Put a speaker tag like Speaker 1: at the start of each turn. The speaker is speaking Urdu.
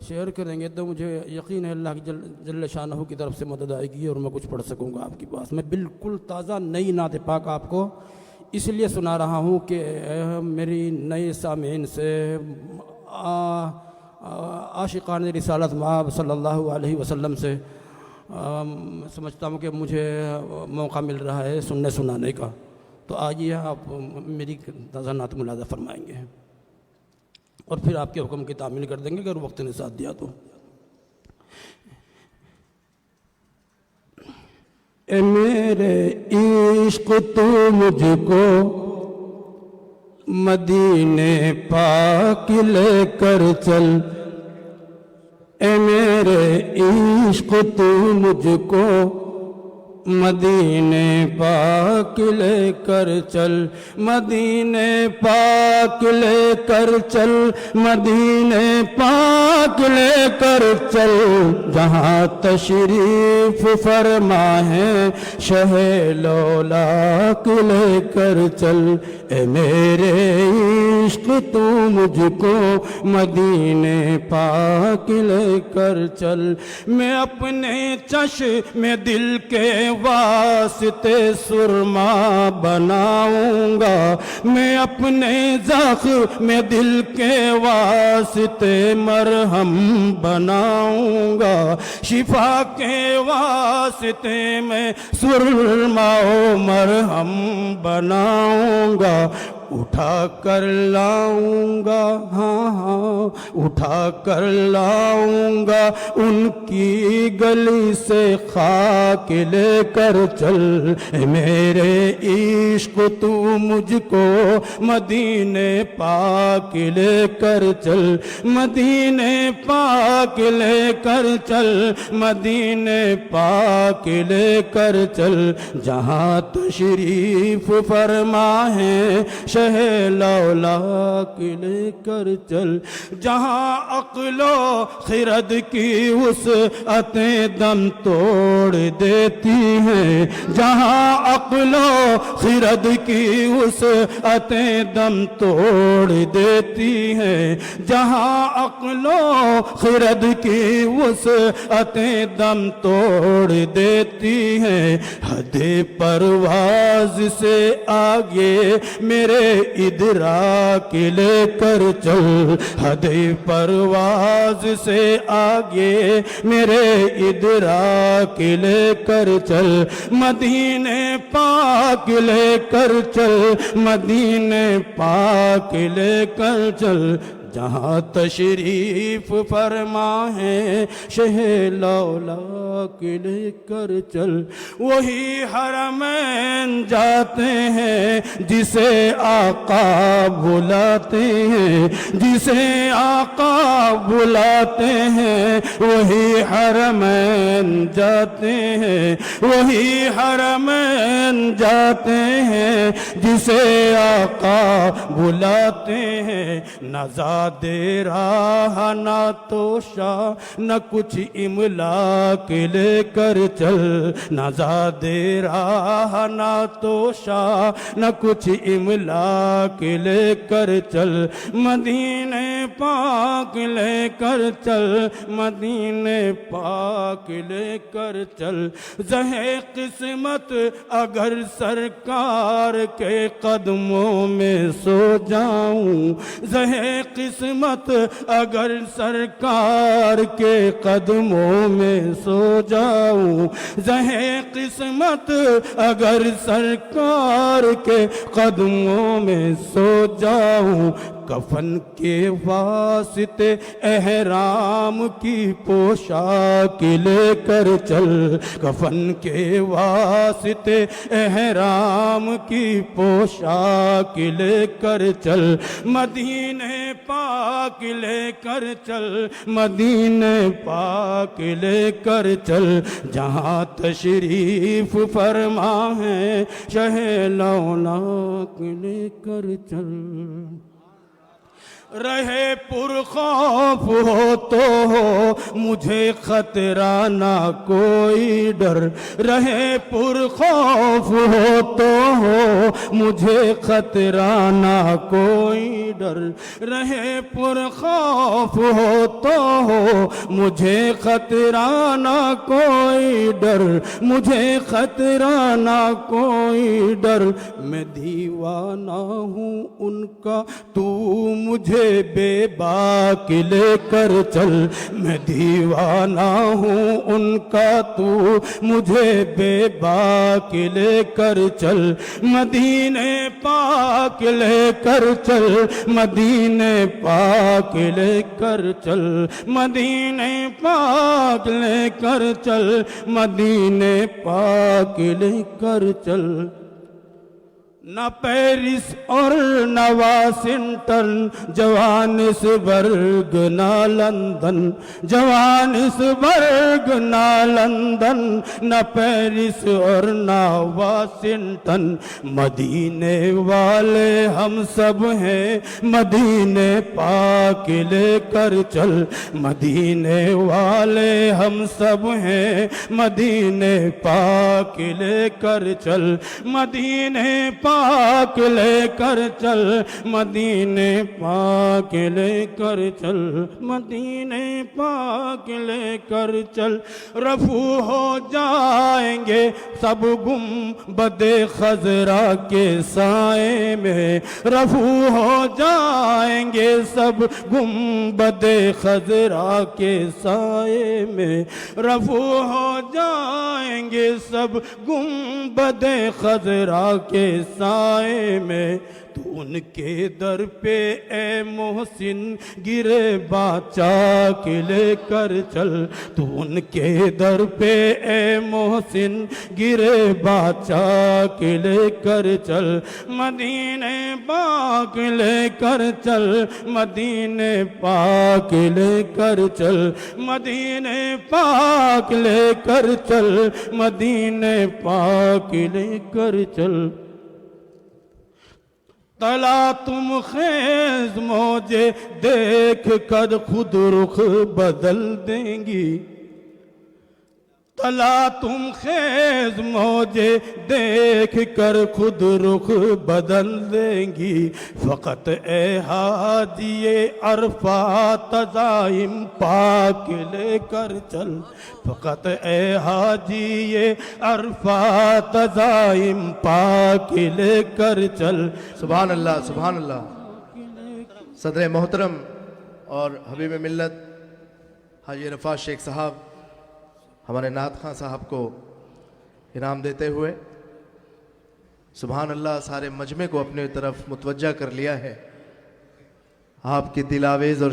Speaker 1: شیئر کریں گے تو مجھے یقین ہے اللہ کی جل شانہ کی طرف سے مدد آئے گی اور میں کچھ پڑھ سکوں گا آپ کے پاس۔ میں بالکل تازہ نئی نعت پاک آپ کو اس لیے سنا رہا ہوں کہ میری نئے سامعین سے عاشقان رسالت مآب صلی اللہ علیہ وسلم سے سمجھتا ہوں کہ مجھے موقع مل رہا ہے سننے سنانے کا، تو آئیے آپ میری تازہ نعت ملاحظہ فرمائیں گے اور پھر آپ کے حکم کی تعمیل کر دیں گے اگر وقت نے ساتھ دیا تو۔ اے میرے عشق تو مجھ کو مدینے پاک لے کر چل، اے میرے عشق تو مجھ کو مدینے پاک لے کر چل، مدینے پاک لے کر چل، مدینے پاک لے کر چل، جہاں تشریف فرما ہے شہ لولاک لے کر چل، اے میرے عشق تو مجھ کو مدینے پاک لے کر چل۔ میں اپنے چشم دل کے واسطے سرما بناؤں گا، میں اپنے زخم دل کے واسطے مرہم بناؤں گا، شفا کے واسطے میں سرما و مرہم بناؤں گا، اٹھا کر لاؤں گا، ہاں ہاں اٹھا کر لاؤں گا ان کی گلی سے خاک لے کر چل، اے میرے عشق تو مجھ کو مدینے پاک لے کر چل، مدینے پاک لے کر چل، مدینے پاک لے کر چل، جہاں تشریف فرما ہے شہ لولاک لے کر چل، جہاں عقل و خرد کی وسعتیں دم توڑ دیتی ہیں، جہاں عقل و خرد کی وسعتیں دم توڑ دیتی ہیں، جہاں عقل و خرد کی وسعتیں دم توڑ دیتی ہیں، حد پرواز سے آگے میرے ادراک لے کر چل، حد پرواز سے آگے میرے ادراک لے کر چل، مدینے پاک لے کر چل، مدینے پاک لے کر چل، جہاں تشریف فرما ہے شہ لولاک لے کر چل، وہی حرمین جاتے ہیں جسے آقا بلاتے ہیں، جسے آقا بلاتے ہیں، وہی حرمین جاتے ہیں، وہی حرمین جاتے ہیں جسے آقا بلاتے ہیں، نزاد راہ نہ توشا نہ کچھ املاک لے کر چل، نزاد راہ نہ توشا نہ کچھ املاک لے کر چل، مدینے پاک لے کر چل، مدینے پاک لے کر چل، زہے قسمت اگر سرکار کے قدموں میں سو جاؤں، زہے قسمت اگر سرکار کے قدموں میں سو جاؤں، زہے قسمت اگر سرکار کے قدموں میں سو جاؤں، کفن کے واسطے احرام کی پوشاک لے کر چل، کفن کے واسطے احرام کی پوشاک لے کر چل، مدینے پاک لے کر چل، مدینے پاک لے کر چل، جہاں تشریف فرما ہے شہ لولاک لے کر چل، رہے پرخوف ہو تو ہو مجھے خطرہ نہ کوئی ڈر، رہے پرخوف ہو تو ہو مجھے خطرہ نہ کوئی ڈر، رہے پرخوف ہو تو ہو مجھے خطرہ نہ کوئی ڈر، مجھے خطرہ نہ کوئی ڈر، میں دیوانہ ہوں ان کا، تو مجھے بے باک لے کر چل، میں دیوانہ ہوں ان کا، تو مجھے بے باک لے کر چل، مدینے پاک لے کر چل، مدینے پاک لے کر چل، مدینے پاک لے کر چل، مدینے پاک لے کر چل۔ نہ پیرس اور نہ واشنگٹن، جوہانسبرگ نہ لندن، جوہانسبرگ نہ لندن، نہ پیرس اور نہ واشنگٹن، مدینے والے ہم سب ہیں، مدینے پاک لے کر چل، مدینے والے ہم سب ہیں، مدینے پاک لے کر چل، مدینے پاک لے کر چل، مدینے پاک لے کر چل، مدینے پاک لے کر چل، رفو ہو جائیں گے سب گنبد خضرا کے سائے میں، رفو ہو جائیں گے سب گنبد خضرا کے سائے میں، رفو ہو جائیں گے سب گنبد خضرا کے سائے میں، تو ان کے در پہ اے محسن گرے باچاک لے کر چل، تو ان کے در پہ اے محسن گرے باچاک لے کر چل، مدینے پاک لے کر چل، مدینے پاک لے کر چل، مدینے پاک لے کر چل، مدینے پاک لے کر چل۔ تلا تم خیز موجے دیکھ کر خود رخ بدل دیں گی، تلا تم خیز موجے دیکھ کر خود رخ بدل دیں گی، فقط اے حاجی عرفات عزائم پاک لے کر چل، فقط اے حاجی عرفات عزائم پاک لے کر چل۔
Speaker 2: سبحان اللہ، سبحان اللہ۔ صدر محترم اور حبیب ملت حاجی عرفات شیخ صاحب ہمارے نعت خواں صاحب کو انعام دیتے ہوئے سبحان اللہ سارے مجمع کو اپنے طرف متوجہ کر لیا ہے۔ آپ کی دل آویز اور